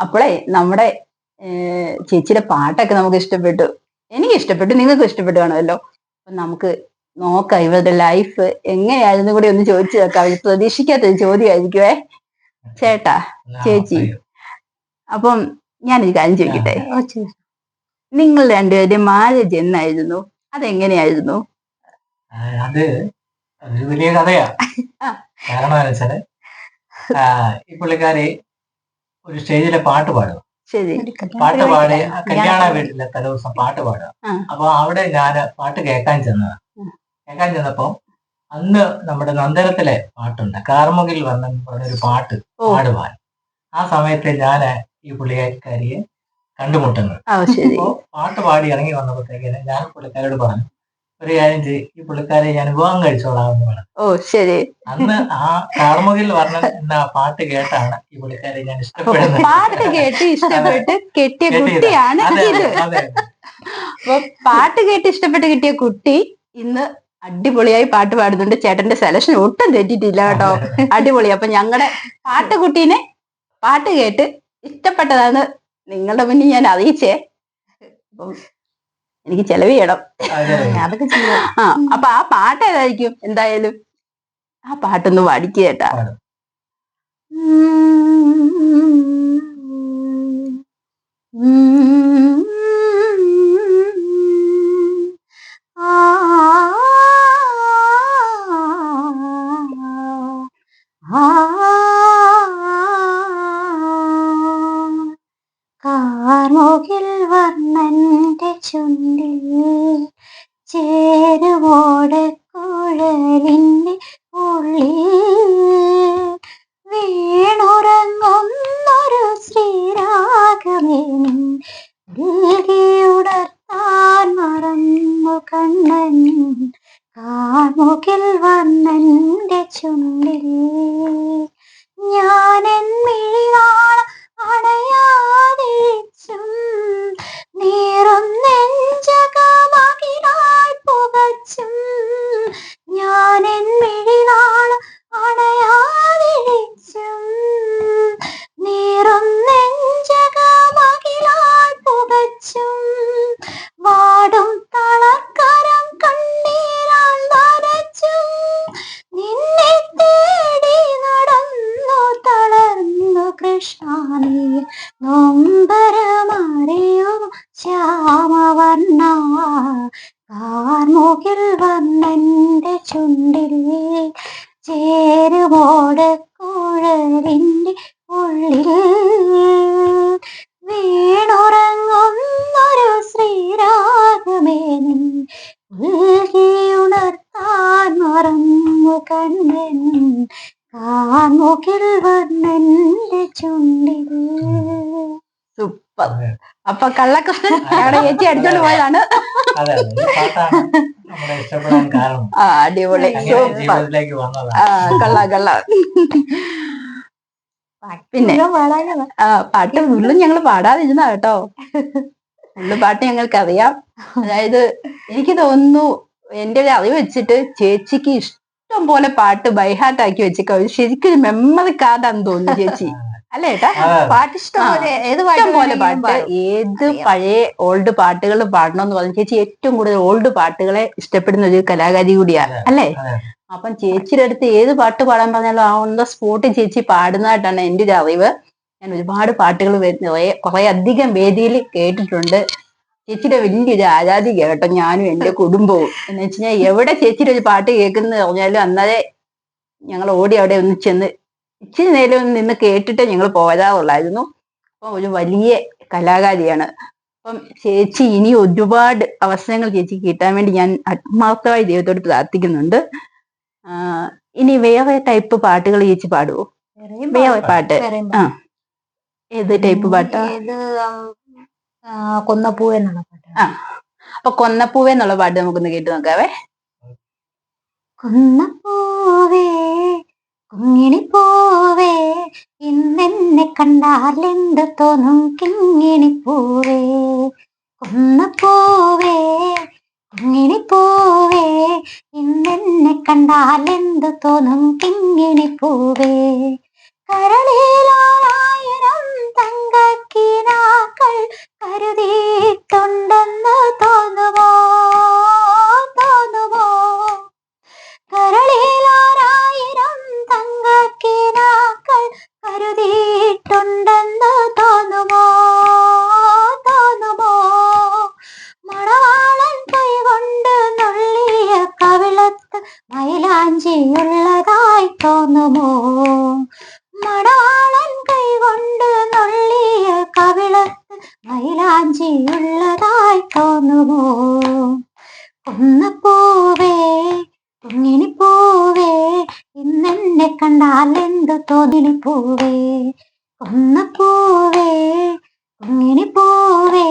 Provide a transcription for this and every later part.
അപ്പോളേ നമ്മുടെ ചേച്ചിയുടെ പാട്ടൊക്കെ നമുക്ക് ഇഷ്ടപ്പെട്ടു. എനിക്ക് ഇഷ്ടപ്പെട്ടു, നിങ്ങൾക്ക് ഇഷ്ടപ്പെട്ടു കാണുമല്ലോ. അപ്പൊ നമുക്ക് നോക്കാം ഇവരുടെ ലൈഫ് എങ്ങനെയായിരുന്നു കൂടി ഒന്ന് ചോദിച്ചു നോക്കാം. പ്രതീക്ഷിക്കാത്തൊരു ചോദ്യമായിരിക്കുവേ. ചേട്ടാ, ചേച്ചി, അപ്പം ഞാനൊരു കാര്യം ചോദിക്കട്ടെ. നിങ്ങൾ രണ്ടുപേരും മാരേജ് എന്നായിരുന്നു? അതെങ്ങനെയായിരുന്നു? അത് അതൊരു വലിയ കഥയാ. കാരണം വെച്ചാല് ഈ പുള്ളിക്കാരി ഒരു സ്റ്റേജിലെ പാട്ട് പാടുക. ശരി. പാട്ട് പാടി കല്യാണ വീട്ടിലെ തലേദിവസം പാട്ട് പാടുക. അപ്പൊ അവിടെ ഞാൻ പാട്ട് കേൾക്കാൻ ചെന്നപ്പോ അന്ന് നമ്മുടെ നന്ദനത്തിലെ പാട്ടുണ്ട്, കാർമുകിൽ വന്ന പറഞ്ഞൊരു പാട്ട് പാടുവാൻ. ആ സമയത്ത് ഞാൻ ഈ പുള്ളിക്കാരിയെ കണ്ടുമുട്ടുന്നത്. അപ്പോ പാട്ട് പാടി ഇറങ്ങി വന്നപ്പോഴത്തേക്കിന് ഞാൻ പുള്ളിക്കാരോട് പറഞ്ഞു, ഒരു കാര്യം ചെയ്യ്, ഈ പുള്ളിക്കാരെ ഞാൻ വിവാഹം കഴിച്ചോളാം എന്ന് പറഞ്ഞു. ശരി. അന്ന് ആ കാർമുകിൽ വർണ്ണൻ എന്ന പാട്ട് കേട്ടാണ് ഈ പുള്ളിക്കാരെ ഞാൻ ഇഷ്ടപ്പെടുന്നത്. പാട്ട് കേട്ട് ഇഷ്ടപ്പെട്ട് കെട്ടിയ കുട്ടിയാണ് ഇത്. അപ്പൊ പാട്ട് കേട്ട് ഇഷ്ടപ്പെട്ട് കിട്ടിയ കുട്ടി ഇന്ന് അടിപൊളിയായി പാട്ട് പാടുന്നുണ്ട്. ചേട്ടന്റെ സെലക്ഷൻ ഒട്ടും തെറ്റിട്ടില്ല കേട്ടോ, അടിപൊളി. അപ്പൊ ഞങ്ങളുടെ പാട്ടുകുട്ടീനെ പാട്ട് കേട്ട് ഇഷ്ടപ്പെട്ടതാണ് നിങ്ങളുടെ മുന്നിൽ ഞാൻ അറിയിച്ചേ. അപ്പം എനിക്ക് ചെലവ് ചെയ്യണം, അതൊക്കെ ചെയ്യാം. അപ്പൊ ആ പാട്ട് ഏതായിരിക്കും? എന്തായാലും ആ പാട്ടൊന്ന് പാടിക്കുക ചേട്ടാ. കാർമുകിൽ വർണ്ണന്റെ ചുണ്ടിൽ ചേരുവോടെ കുഴലിന്റെ ഉള്ളിൽ വീണുറങ്ങുന്നൊരു ശ്രീരാഗമേ ഉണർത്താൻ മറന്നു കണ്ണൻ. കാർമുകിൽ വർണ്ണന്റെ ചുണ്ടിൽ ഞാനെൻ മിഴിനാള അണയാതിരിച്ചും നീറും നെഞ്ചകമകിലായി പുകച്ചും. ഞാനെൻ മിഴിനാള അണയാതിരിച്ചും നീറും നെഞ്ചകമകിലായി പുകച്ചും. വാടും തളർക്കരം കണ്ണീരാൽ നനച്ചും നിന്നെ തേടി നടന്നു തളർന്നു കൃഷ്ണാനീ നൊമ്പരമറിയൂ ശ്യാമവർണ്ണ. കാർമുകിൽ വർണ്ണന്റെ ചുണ്ടിൽ ചേരുവോടെ കുഴലിന്റെ ഉള്ളിൽ വീണുറങ്ങുന്നൊരു ശ്രീരാഗമേ ഉണർത്താൻ മറന്നു കണ്ണൻ. കാർമുകിൽ വർണ്ണന്റെ ചുണ്ടിൽ. സൂപ്പർ. അപ്പൊ കള്ളകൃഷ്ണൻ ഞങ്ങളുടെ ചേച്ചി അടിച്ചോണ്ട് പോയതാണ്. അടിപൊളി, സൂപ്പർ. കള്ള പിന്നെ പാട്ട് ഫുള്ളും ഞങ്ങൾ പാടാതിരുന്ന കേട്ടോ. ഫുള്ള് പാട്ട് ഞങ്ങൾക്ക് അറിയാം. അതായത് എനിക്ക് തോന്നുന്നു, എന്റെ ഒരു അറിവ് വെച്ചിട്ട് ചേച്ചിക്ക് ഇഷ്ടം പോലെ പാട്ട് ബൈഹാർട്ട് ആക്കി വെച്ചേക്കാം. ശരിക്കും മെമ്മറി കാർഡാന്ന് തോന്നുന്നു ചേച്ചി, അല്ലേ ഏട്ടാ? പാട്ട് ഇഷ്ടം പോലെ പാട്ട്, ഏത് പഴയ ഓൾഡ് പാട്ടുകൾ പാടണമെന്ന് പറഞ്ഞു ചേച്ചി ഏറ്റവും കൂടുതൽ ഓൾഡ് പാട്ടുകളെ ഇഷ്ടപ്പെടുന്ന ഒരു കലാകാരി കൂടിയാണ്, അല്ലേ? അപ്പം ചേച്ചിയുടെ അടുത്ത് ഏത് പാട്ട് പാടാൻ പറഞ്ഞാലും ആ ഓൺ ദ സ്പോട്ട് ചേച്ചി പാടുന്നതായിട്ടാണ് എൻ്റെ ഒരു അറിവ്. ഞാൻ ഒരുപാട് പാട്ടുകൾ കുറെ അധികം വേദിയിൽ കേട്ടിട്ടുണ്ട്. ചേച്ചിയുടെ വലിയൊരു ആരാധിക കേട്ടോ, ഞാനും എൻ്റെ കുടുംബവും. എന്ന് വെച്ച് കഴിഞ്ഞാൽ എവിടെ ചേച്ചിയുടെ ഒരു പാട്ട് കേൾക്കുന്നത് പറഞ്ഞാലും അന്നേരെ ഞങ്ങൾ ഓടി അവിടെ ഒന്ന് ചെന്ന് ഇച്ചിരി നേരം ഒന്ന് നിന്ന് കേട്ടിട്ട് ഞങ്ങൾ പോരാറുള്ളായിരുന്നു. അപ്പം ഒരു വലിയ കലാകാരിയാണ്. അപ്പം ചേച്ചി ഇനി ഒരുപാട് അവസരങ്ങൾ ചേച്ചി കിട്ടാൻ വേണ്ടി ഞാൻ ആത്മാർത്ഥമായി ദൈവത്തോട് പ്രാർത്ഥിക്കുന്നുണ്ട്. ഇനി വേറെ ടൈപ്പ് പാട്ടുകൾ ചേച്ചി പാടുവോ? വേറെ പാട്ട് ഏത് ടൈപ്പ് പാട്ടാ? കൊന്നപ്പൂവേ എന്നുള്ള പാട്ട്. അപ്പൊ കൊന്നപ്പൂവേ എന്നുള്ള പാട്ട് നമുക്കൊന്ന് കേട്ട് നോക്കാവേ. കൊന്നപ്പൂവേ കുങ്ങിണിപ്പൂവേ ഇന്നെന്നെ കണ്ടാലെന്ത് തോന്നും കിങ്ങിണിപ്പൂവേ. കൊന്നപ്പൂവേ കുങ്ങിണിപ്പൂവേ ഇന്നെന്നെ കണ്ടാലെന്ത് തോന്നും കിങ്ങിണിപ്പൂവേ. കരളിലായിരം തങ്ക വഞ്ചിയുള്ളതായി തോന്നുമോ? കുന്നപ്പൂവേ കുങ്ങിണി പൂവേ ഇന്നെന്നെ കണ്ടാൽ എന്തു തോന്നിനി പൂവേ. കുന്നപ്പൂവേ കുങ്ങിണി പൂവേ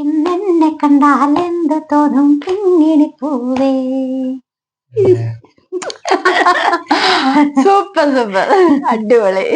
ഇന്നെന്നെ കണ്ടാൽ എന്തു തോന്നും കിങ്ങിണി പൂവേ. സൂപ്പർ സൂപ്പർ, അടിപൊളി.